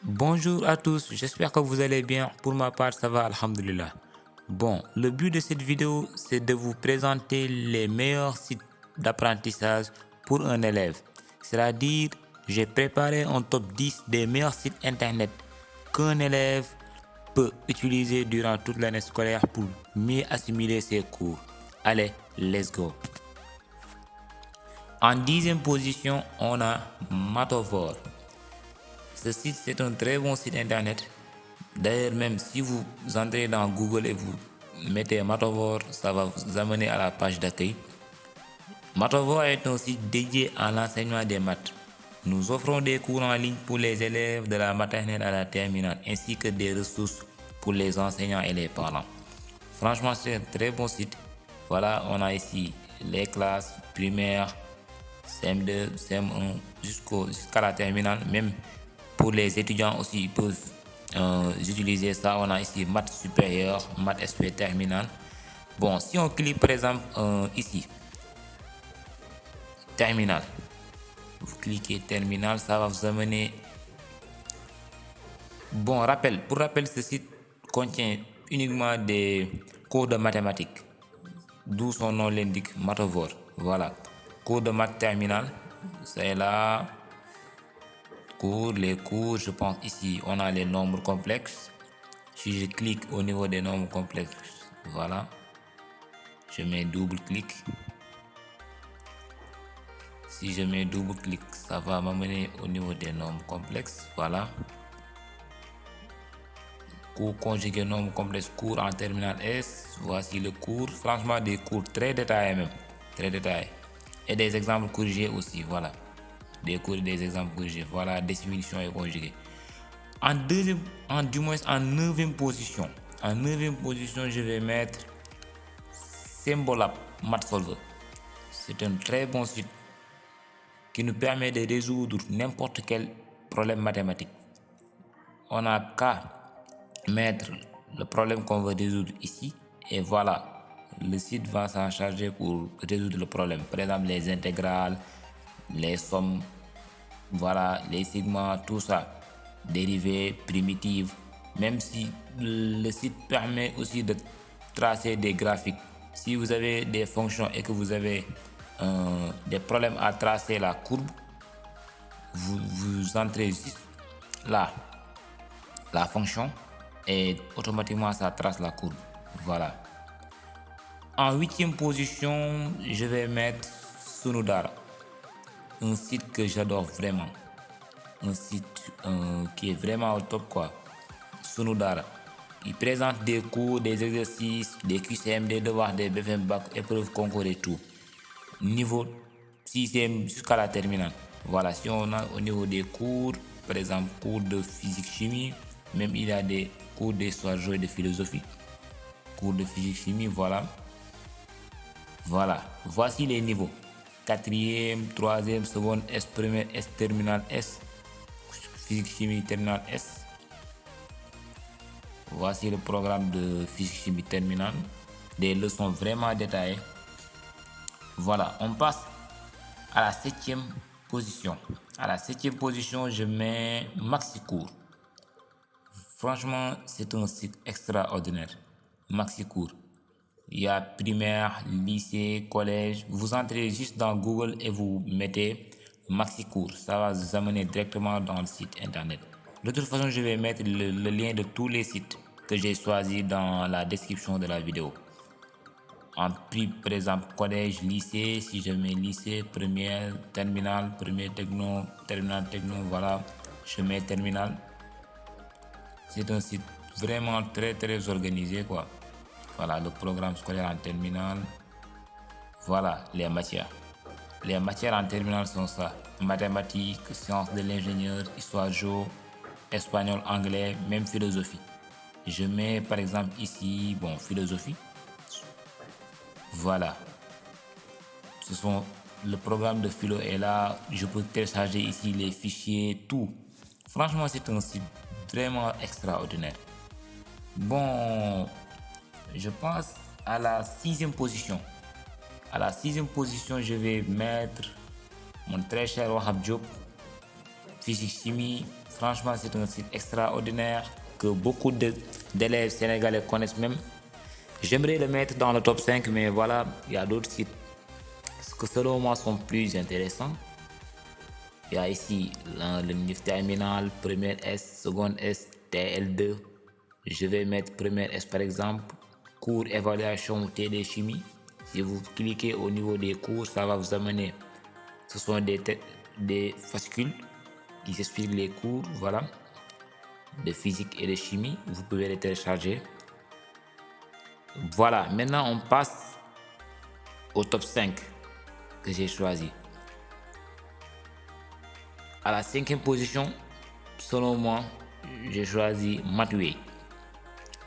Bonjour à tous, j'espère que vous allez bien. Pour ma part, ça va, alhamdulillah. Bon, le but de cette vidéo, c'est de vous présenter les meilleurs sites d'apprentissage pour un élève. C'est-à-dire, j'ai préparé un top 10 des meilleurs sites internet qu'un élève peut utiliser durant toute l'année scolaire pour mieux assimiler ses cours. Allez, let's go. En 10e position, on a Matofor. Ce site, c'est un très bon site internet. D'ailleurs, même si vous entrez dans Google et vous mettez Matofor, ça va vous amener à la page d'accueil. Matofor est un site dédié à l'enseignement des maths. Nous offrons des cours en ligne pour les élèves de la maternelle à la terminale, ainsi que des ressources pour les enseignants et les parents. Franchement, c'est un très bon site. Voilà, on a ici les classes primaires, CM2, CM1 jusqu'à la terminale. Même pour les étudiants aussi, ils peuvent utiliser ça. On a ici maths supérieur, maths SP terminale. Bon, si on clique par exemple ici, terminal, vous cliquez terminal, ça va vous amener. Bon, pour rappel, ce site contient uniquement des cours de mathématiques, d'où son nom l'indique, Matofor. Voilà, cours de maths terminal, c'est là. Les cours, je pense ici, on a les nombres complexes. Si je clique au niveau des nombres complexes, voilà, je mets double clic. Si je mets double clic, ça va m'amener au niveau des nombres complexes. Voilà. Cours conjugué, nombres complexes, cours en terminale S. Voici le cours. Franchement, des cours très détaillés même. Très détaillés. Et des exemples corrigés aussi. Voilà. Des cours et des exemples corrigés. Voilà, définition et conjugué. En 9e position. En 9e position, je vais mettre Symbolab MathSolver. C'est un très bon site qui nous permet de résoudre n'importe quel problème mathématique. On n'a qu'à mettre le problème qu'on veut résoudre ici et voilà, le site va s'en charger pour résoudre le problème. Par exemple, les intégrales, les sommes, voilà, les sigma, tout ça, dérivées, primitives. Même si le site permet aussi de tracer des graphiques. Si vous avez des fonctions et que vous avez des problèmes à tracer la courbe, vous entrez juste là, la fonction, et automatiquement ça trace la courbe. Voilà. En 8e position, je vais mettre Sunudara, un site que j'adore vraiment, un site qui est vraiment au top quoi. Sunudara, il présente des cours, des exercices, des QCM, des devoirs, des BFM Bac, épreuves, concours et tout. Niveau 6e jusqu'à la terminale. Voilà, si on a au niveau des cours, par exemple cours de physique chimie, même il y a des cours d'histoire géo et de philosophie, cours de physique chimie, voilà. Voilà, voici les niveaux: 4e, 3e, seconde, S première, S terminale, S, physique chimie terminale, S. Voici le programme de physique chimie terminale, des leçons vraiment détaillées. Voilà, on passe à la 7e position. À la 7e position, je mets MaxiCours. Franchement, c'est un site extraordinaire. MaxiCours. Il y a primaire, lycée, collège. Vous entrez juste dans Google et vous mettez MaxiCours. Ça va vous amener directement dans le site internet. De toute façon, je vais mettre le lien de tous les sites que j'ai choisis dans la description de la vidéo. En prix, par exemple, collège, lycée, si je mets lycée, première, terminale, premier techno, terminale techno, voilà, je mets terminale. C'est un site vraiment très organisé quoi. Voilà, le programme scolaire en terminale. Voilà, les matières. Les matières en terminale sont ça: mathématiques, sciences de l'ingénieur, histoire géo, espagnol, anglais, même philosophie. Je mets par exemple ici, bon, philosophie. Voilà, le programme de philo est là. Je peux télécharger ici les fichiers, tout. Franchement, c'est un site vraiment extraordinaire. Bon, je pense à la 6e position. À la 6e position, je vais mettre mon très cher Wahab Diop, physique chimie, Franchement, c'est un site extraordinaire que beaucoup d'élèves sénégalais connaissent même. J'aimerais le mettre dans le top 5, mais voilà, il y a d'autres sites que selon moi sont plus intéressants. Il y a ici le NIF terminal, première S, seconde S, TL2. Je vais mettre première S par exemple, cours évaluation TD chimie. Si vous cliquez au niveau des cours, ça va vous amener. Ce sont des fascicules qui expliquent les cours, voilà, de physique et de chimie. Vous pouvez les télécharger. Voilà, maintenant on passe au top 5 que j'ai choisi. À la 5e position, selon moi, j'ai choisi Mathway.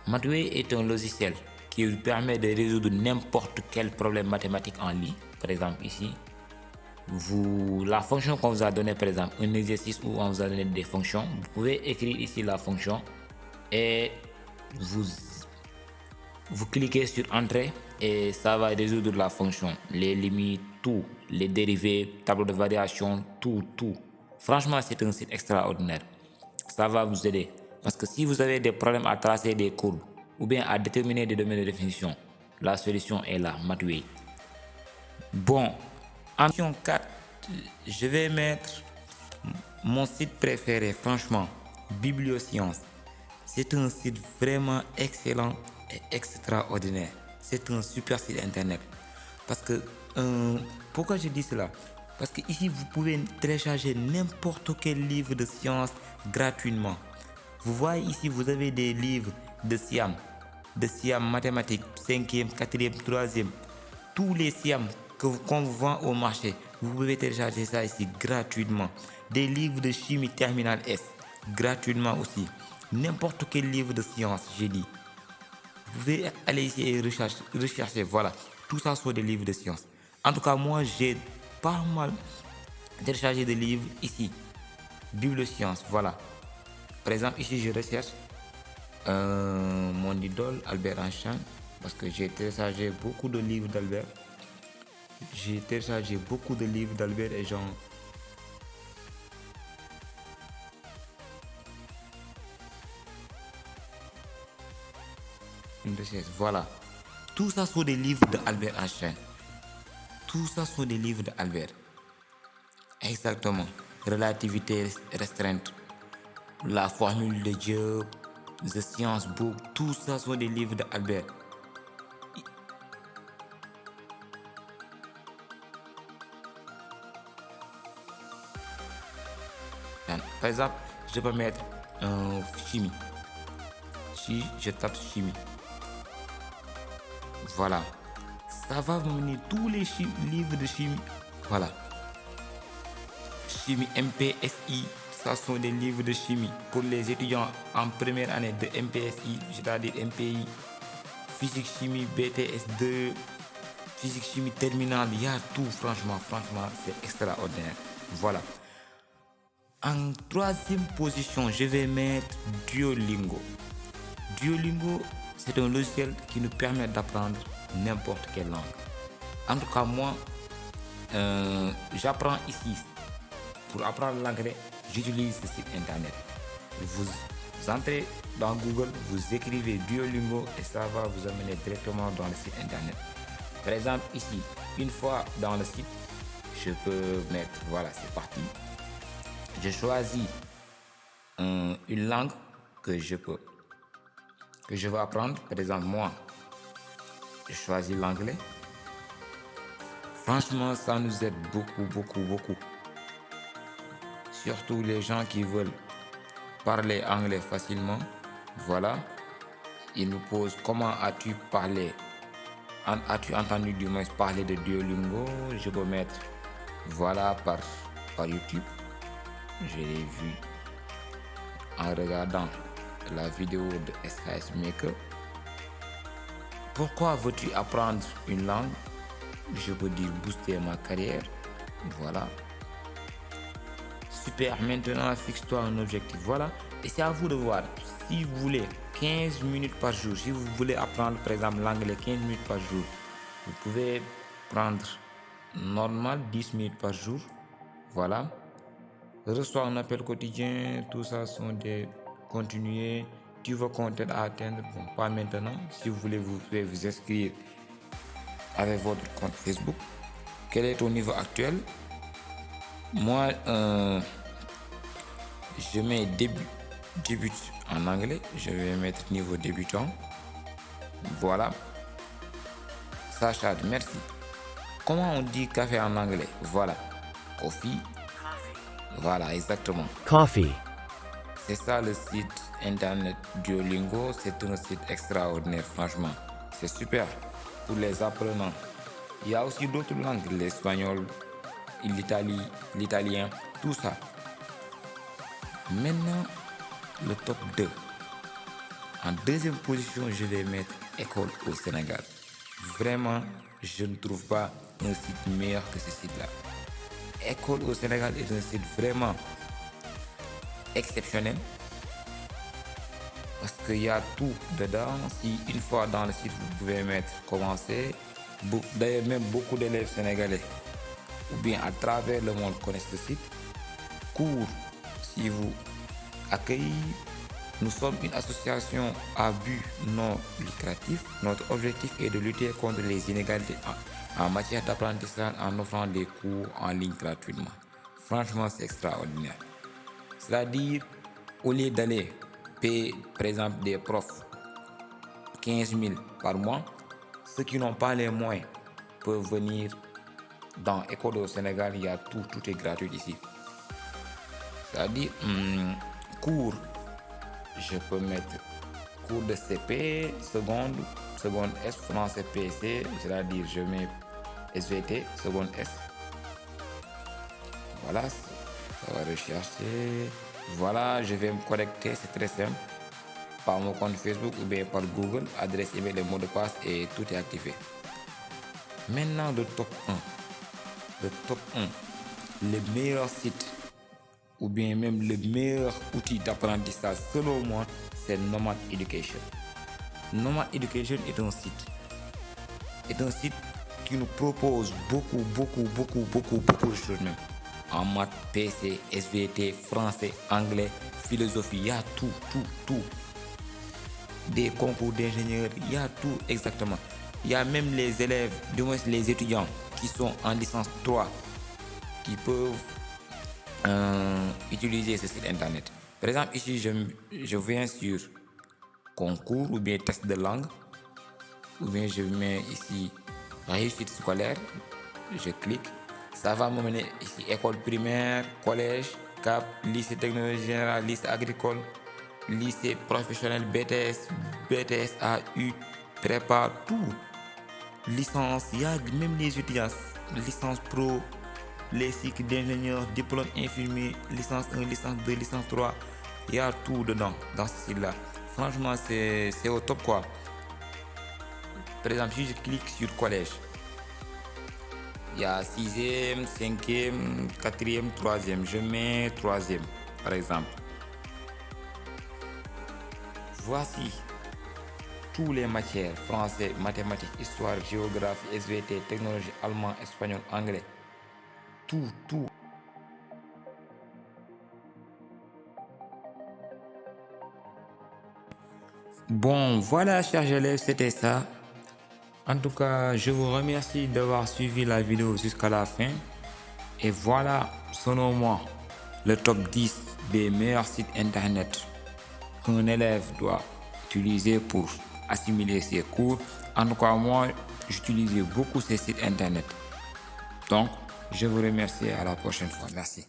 Mathway est un logiciel qui vous permet de résoudre n'importe quel problème mathématique en ligne. Par exemple ici, la fonction qu'on vous a donné, par exemple un exercice où on vous a donné des fonctions, vous pouvez écrire ici la fonction et vous cliquez sur entrée et ça va résoudre la fonction, les limites, tout, les dérivés, tableau de variation, tout. Franchement, c'est un site extraordinaire. Ça va vous aider parce que si vous avez des problèmes à tracer des courbes ou bien à déterminer des domaines de définition, la solution est là, Mathway. Bon, en option 4, je vais mettre mon site préféré, franchement, Bibliosciences. C'est un site vraiment excellent et extraordinaire. C'est un super site internet. Parce que, pourquoi je dis cela? Parce que ici, vous pouvez télécharger n'importe quel livre de sciences gratuitement. Vous voyez ici, vous avez des livres de SIAM mathématiques, 5e, 4e, 3e, tous les SIAM qu'on vous vend au marché. Vous pouvez télécharger ça ici gratuitement. Des livres de chimie terminale S, gratuitement aussi. N'importe quel livre de sciences, j'ai dit. Vous pouvez aller ici et rechercher, voilà. Tout ça sont des livres de sciences. En tout cas, moi, j'ai pas mal téléchargé des livres ici. Bibliosciences, voilà. Par exemple, ici, je recherche mon idole, Albert Einstein, parce que j'ai téléchargé beaucoup de livres d'Albert. J'ai téléchargé beaucoup de livres d'Albert et genre... Une recherche, voilà. Tout ça sont des livres d'Albert Einstein. Tout ça sont des livres d'Albert. Exactement. Relativité restreinte. La formule de Dieu, The Science Book, tout ça sont des livres d'Albert. Par exemple, je peux mettre chimie. Si je tape chimie, voilà, ça va me mener tous les livres de chimie. Voilà. Chimie MPSI, ça sont des livres de chimie pour les étudiants en première année de MPSI, c'est-à-dire MPI. Physique chimie BTS2, physique chimie terminale, il y a tout, franchement, c'est extraordinaire. Voilà. En 3e position, je vais mettre Duolingo. Duolingo, c'est un logiciel qui nous permet d'apprendre n'importe quelle langue. En tout cas, moi, j'apprends ici. Pour apprendre l'anglais, j'utilise ce site internet. Vous entrez dans Google, vous écrivez Duolingo et ça va vous amener directement dans le site internet. Par exemple, ici, une fois dans le site, je peux mettre, voilà, c'est parti. Je choisis une langue que je veux apprendre. Par exemple, moi, je choisis l'anglais. Franchement, ça nous aide beaucoup. Surtout les gens qui veulent parler anglais facilement. Voilà. Ils nous posent comment as-tu entendu du moins parler de Duolingo? Je peux mettre, voilà, par YouTube. Je l'ai vu en regardant la vidéo de SKS Maker. Pourquoi veux-tu apprendre une langue? Je peux dire booster ma carrière. Voilà. Super, maintenant fixe-toi un objectif. Voilà. Et c'est à vous de voir. Si vous voulez 15 minutes par jour, si vous voulez apprendre par exemple l'anglais 15 minutes par jour, vous pouvez prendre normal 10 minutes par jour. Voilà. reçois un appel quotidien, tout ça sont des continués. Tu veux qu'on t'aide à atteindre, bon, pas maintenant. Si vous voulez, vous pouvez vous inscrire avec votre compte Facebook. Quel est ton niveau actuel? Moi, je mets début en anglais. Je vais mettre niveau débutant. Voilà. Sacha, merci. Comment on dit café en anglais? Voilà. Coffee. Voilà, exactement. Coffee. C'est ça le site internet Duolingo. C'est un site extraordinaire, franchement. C'est super pour les apprenants. Il y a aussi d'autres langues, l'espagnol, l'italien, tout ça. Maintenant, le top 2. En deuxième position, je vais mettre École au Sénégal. Vraiment, je ne trouve pas un site meilleur que ce site-là. École au Sénégal est un site vraiment exceptionnel parce qu'il y a tout dedans. Si une fois dans le site, vous pouvez mettre commencer. D'ailleurs, même beaucoup d'élèves sénégalais ou bien à travers le monde connaissent le site. Cours, si vous accueillez. Nous sommes une association à but non lucratif. Notre objectif est de lutter contre les inégalités en matière d'apprentissage en offrant des cours en ligne gratuitement. Franchement, c'est extraordinaire. C'est-à-dire, au lieu d'aller payer, par exemple, des profs 15 000 par mois, ceux qui n'ont pas les moyens peuvent venir dans École au Sénégal. Il y a tout est gratuit ici. C'est-à-dire, cours. Je peux mettre cours de CP, seconde S, français PC, c'est-à-dire je mets SVT, seconde S. Voilà, ça va rechercher. Voilà, je vais me connecter, c'est très simple. Par mon compte Facebook ou bien par Google, adresse email, le mot de passe et tout est activé. Maintenant, le top 1. Le top 1, le meilleur site ou bien même le meilleur outil d'apprentissage selon moi, c'est Nomad Education. Nomad Education est un site qui nous propose beaucoup de choses même. En maths, PC, SVT, français, anglais, philosophie, il y a tout. Des concours d'ingénieurs, il y a tout exactement. Il y a même les élèves, du moins les étudiants qui sont en licence 3 qui peuvent utiliser ce site internet. Par exemple, ici, je viens sur concours ou bien test de langue, ou bien je mets ici réussite scolaire, je clique, ça va me mener ici école primaire, collège, CAP, lycée technologie générale, lycée agricole, lycée professionnel, BTS, AU, prépa, tout. Licence, il y a même les étudiants, licence pro, les cycles d'ingénieur, diplôme infirmier, licence 1, licence 2, licence 3, il y a tout dedans, dans ce site-là. Franchement, c'est au top quoi. Par exemple, si je clique sur collège, il y a 6e, 5e, 4e, 3e. Je mets 3e, par exemple. Voici toutes les matières, français, mathématiques, histoire, géographie, SVT, technologie, allemand, espagnol, anglais. Tout. Bon, voilà, chers élèves, c'était ça. En tout cas, je vous remercie d'avoir suivi la vidéo jusqu'à la fin. Et voilà, selon moi, le top 10 des meilleurs sites internet qu'un élève doit utiliser pour assimiler ses cours. En tout cas, moi, j'utilisais beaucoup ces sites internet. Donc, je vous remercie, à la prochaine fois. Merci.